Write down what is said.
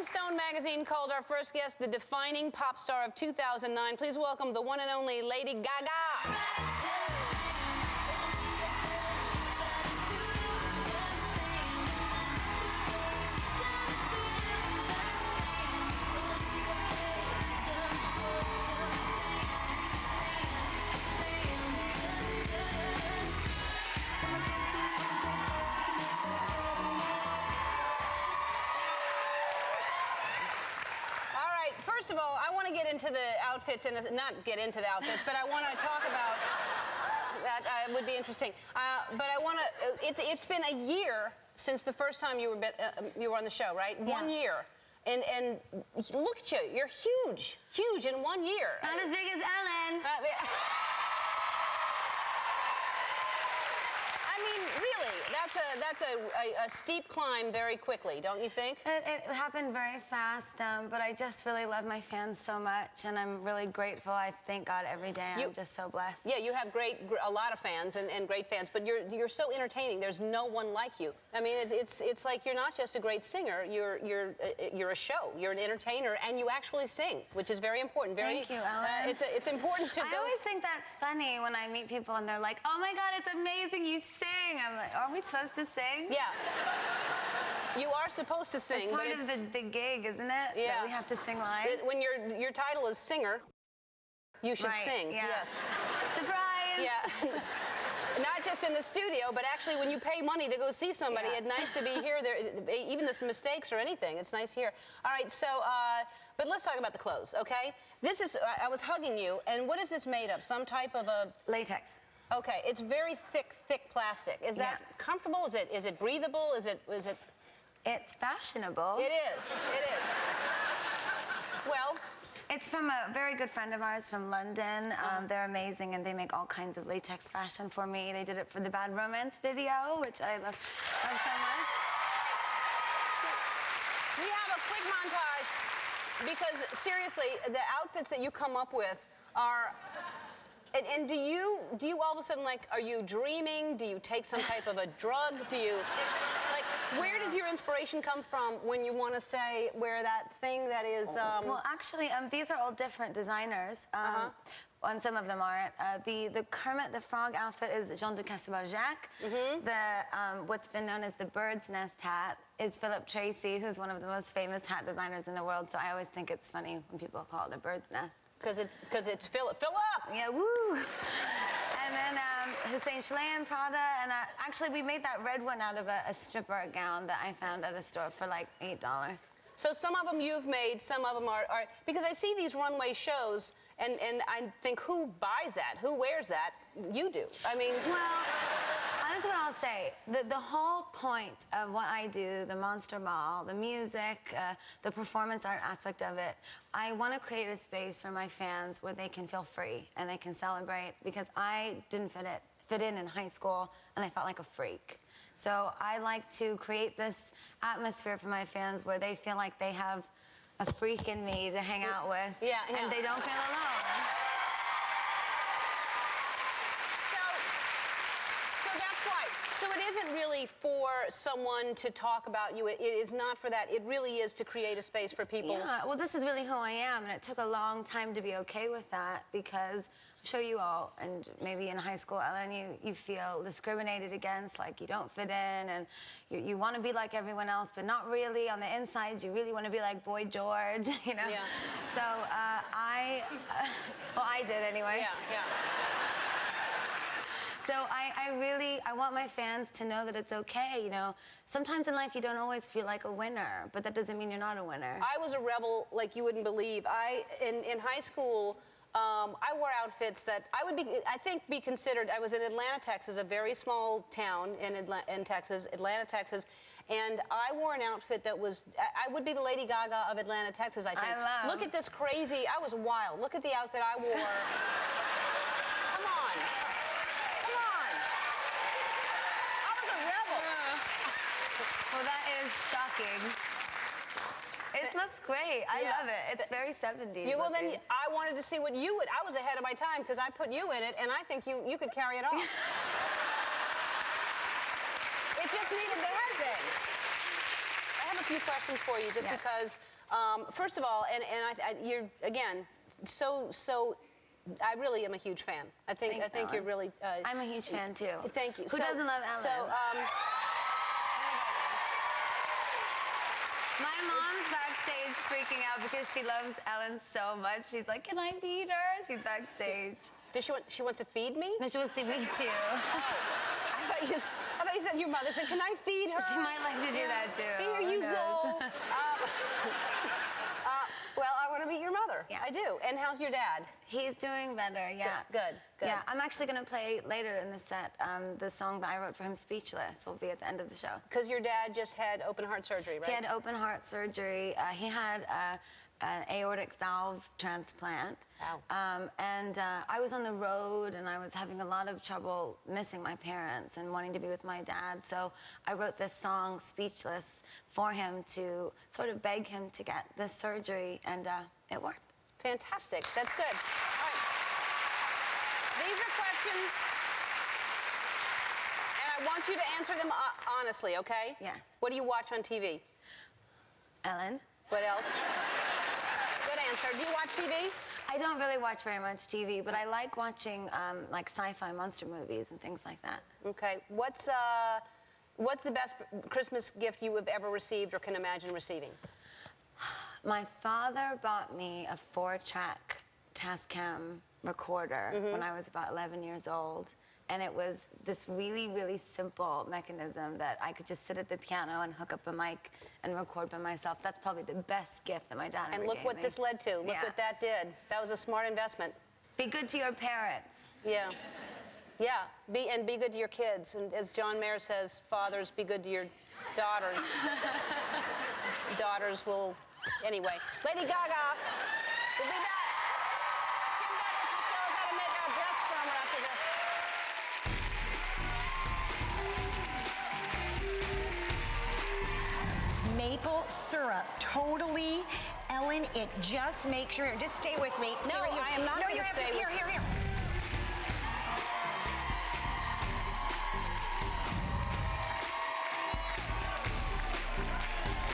Rolling Stone magazine called our first guest the defining pop star of 2009. Please welcome the one and only Lady Gaga. First of all, I want to get into the outfits, and not get into the outfits, but I want to talk about that. Would be interesting. But I want to. It's been a year since the first time you were on the show, right? Yeah. 1 year, and look at you. You're huge in 1 year. Not as big as Ellen. I mean, really, that's a steep climb very quickly, don't you think? It happened very fast, but I just really love my fans so much, and I'm really grateful. I thank God every day. I'm just so blessed. Yeah, you have a lot of fans and great fans, but you're so entertaining. There's no one like you. I mean, it's like you're not just a great singer. You're a show. You're an entertainer, and you actually sing, which is very important. Thank you, Ellen. It's important to. I always think that's funny when I meet people and they're like, "Oh my God, it's amazing! You sing." I'm like, "Aren't we supposed to sing?" Yeah. You are supposed to sing. It's part of the gig, isn't it? Yeah. That we have to sing live. When your title is singer, you should sing. Yeah. Yes. Surprise. Yeah. Not just in the studio, but actually when you pay money to go see somebody, it's nice to be here. There, even the mistakes or anything, it's nice here. All right, so, but let's talk about the clothes, okay? This is, I was hugging you, and what is this made of? Some type of a... Latex. Okay, it's very thick plastic. Is that comfortable? Is it breathable? Is it... It's fashionable. It is. Well... It's from a very good friend of ours from London. They're amazing, and they make all kinds of latex fashion for me. They did it for the Bad Romance video, which I love so much. We have a quick montage because, seriously, the outfits that you come up with are... And do you all of a sudden, like, are you dreaming? Do you take some type of a drug? Do you, like, where does your inspiration come from when you want to wear that thing that is, Well, actually, these are all different designers. And some of them aren't. The Kermit the Frog outfit is Jean de Castelbarjac. What's been known as the bird's nest hat is Philip Tracy, who's one of the most famous hat designers in the world. So I always think it's funny when people call it a bird's nest. Because it's Philip. Yeah, woo! And then Hussein Chalayan Prada, and actually we made that red one out of a stripper gown that I found at a store for like $8. So some of them you've made, some of them are because I see these runway shows, and I think, who buys that? Who wears that? You do. I mean... Well, that's what I'll say. The whole point of what I do, the Monster Ball, the music, the performance art aspect of it, I want to create a space for my fans where they can feel free and they can celebrate, because I didn't fit in high school, and I felt like a freak. So I like to create this atmosphere for my fans where they feel like they have a freak in me to hang out with, and they don't feel alone. So that's why. So it isn't really for someone to talk about you. It is not for that. It really is to create a space for people. Yeah, well, this is really who I am, and it took a long time to be okay with that, because I'm sure you all, and maybe in high school, Ellen, you feel discriminated against, like you don't fit in, and you want to be like everyone else, but not really. On the inside, you really want to be like Boy George, you know? Yeah. So well, I did anyway. Yeah. So I want my fans to know that it's okay, you know. Sometimes in life you don't always feel like a winner, but that doesn't mean you're not a winner. I was a rebel like you wouldn't believe. In high school, I wore outfits that I would be considered. I was in Atlanta, Texas, a very small town in Texas, Atlanta, Texas, and I wore an outfit that was, I would be the Lady Gaga of Atlanta, Texas, I think. Look at this crazy, I was wild. Look at the outfit I wore. Come on. I was a rebel. Well, that is shocking. It looks great. I love it. It's very 70s. Yeah, well, then I wanted to see what you would. I was ahead of my time because I put you in it, and I think you could carry it off. It just needed the headband. I have a few questions for you, just because First of all, and you're again so. I really am a huge fan. I think you're really. I'm a huge fan too. Thank you. Who doesn't love Ellen? So. My mom's backstage freaking out because she loves Ellen so much. She's like, "Can I feed her?" She's backstage. Does she wants to feed me? No, she wants to feed me too. I thought you said your mother said, "Can I feed her?" She might like to do that too. Here you go. Well, I want to meet your mother. Yeah. I do. And how's your dad? He's doing better, yeah. Good. Yeah, I'm actually going to play later in the set the song that I wrote for him, Speechless, will be at the end of the show. Because your dad just had open heart surgery, right? He had open heart surgery. He had an aortic valve transplant. Wow. And I was on the road, and I was having a lot of trouble missing my parents and wanting to be with my dad. So I wrote this song, Speechless, for him to sort of beg him to get this surgery, and it worked. Fantastic. That's good. All right. These are questions, and I want you to answer them honestly, okay? Yeah. What do you watch on TV? Ellen? What else? Good answer. Do you watch TV? I don't really watch very much TV, but I like watching like sci-fi monster movies and things like that. Okay. What's the best Christmas gift you have ever received or can imagine receiving? My father bought me a 4-track Tascam recorder when I was about 11 years old. And it was this really, really simple mechanism that I could just sit at the piano and hook up a mic and record by myself. That's probably the best gift that my dad ever And gave look what me. this led to. Look what that did. That was a smart investment. Be good to your parents. Yeah. Yeah. Be good to your kids. And as John Mayer says, fathers, be good to your daughters. Daughters will... Anyway. Lady Gaga. We'll be back. Kim Douglas will show us how to make our breast firmer after this. Maple syrup, totally. Ellen, it just makes your, just stay with me. Stay No, right here. I am not No, gonna you have stay to, with- here.